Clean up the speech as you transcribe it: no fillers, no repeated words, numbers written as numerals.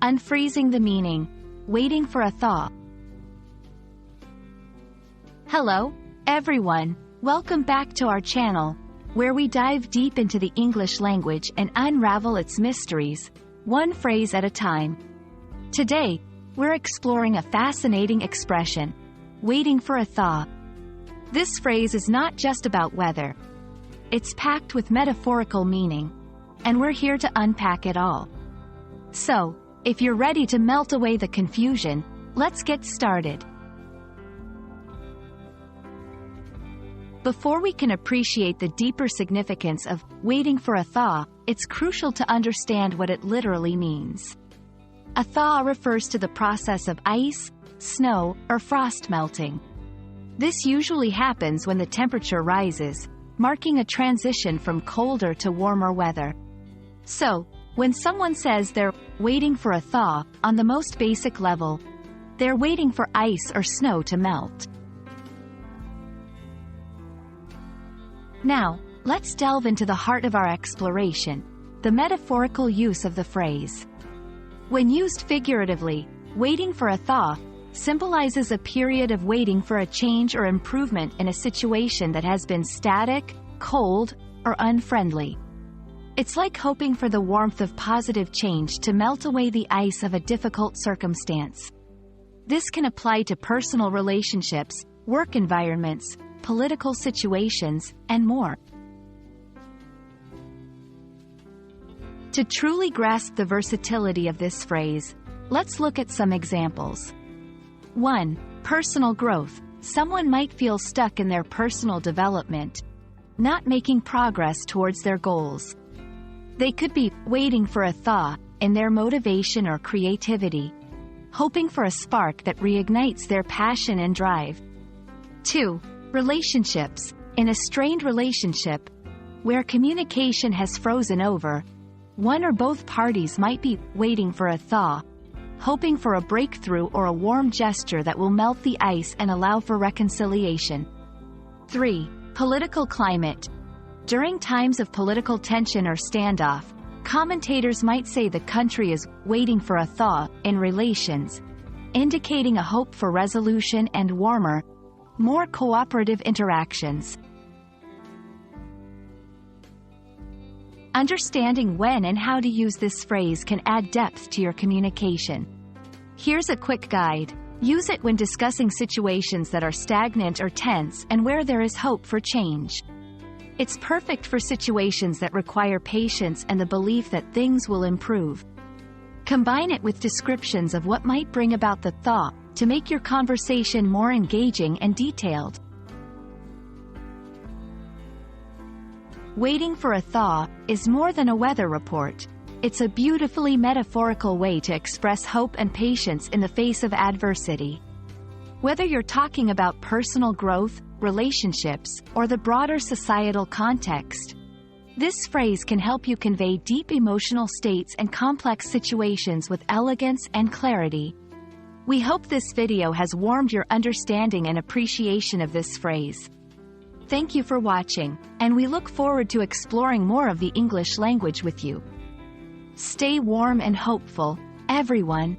Unfreezing the Meaning, Waiting for a Thaw. Hello, everyone. Welcome back to our channel, where we dive deep into the English language and unravel its mysteries, one phrase at a time. Today, we're exploring a fascinating expression, waiting for a thaw. This phrase is not just about weather. It's packed with metaphorical meaning, and we're here to unpack it all. So, if you're ready to melt away the confusion, let's get started. Before we can appreciate the deeper significance of waiting for a thaw, it's crucial to understand what it literally means. A thaw refers to the process of ice, snow, or frost melting. This usually happens when the temperature rises, marking a transition from colder to warmer weather. So, when someone says they're waiting for a thaw, on the most basic level, they're waiting for ice or snow to melt. Now, let's delve into the heart of our exploration, the metaphorical use of the phrase. When used figuratively, waiting for a thaw symbolizes a period of waiting for a change or improvement in a situation that has been static, cold, or unfriendly. It's like hoping for the warmth of positive change to melt away the ice of a difficult circumstance. This can apply to personal relationships, work environments, political situations, and more. To truly grasp the versatility of this phrase, let's look at some examples. 1. Personal growth. Someone might feel stuck in their personal development, not making progress towards their goals. They could be waiting for a thaw in their motivation or creativity, hoping for a spark that reignites their passion and drive. 2. Relationships. In a strained relationship, where communication has frozen over, one or both parties might be waiting for a thaw, hoping for a breakthrough or a warm gesture that will melt the ice and allow for reconciliation. 3. Political climate. During times of political tension or standoff, commentators might say the country is waiting for a thaw in relations, indicating a hope for resolution and warmer, more cooperative interactions. Understanding when and how to use this phrase can add depth to your communication. Here's a quick guide. Use it when discussing situations that are stagnant or tense and where there is hope for change. It's perfect for situations that require patience and the belief that things will improve. Combine it with descriptions of what might bring about the thaw to make your conversation more engaging and detailed. Waiting for a thaw is more than a weather report. It's a beautifully metaphorical way to express hope and patience in the face of adversity. Whether you're talking about personal growth, relationships, or the broader societal context, this phrase can help you convey deep emotional states and complex situations with elegance and clarity. We hope this video has warmed your understanding and appreciation of this phrase. Thank you for watching, and we look forward to exploring more of the English language with you. Stay warm and hopeful, everyone.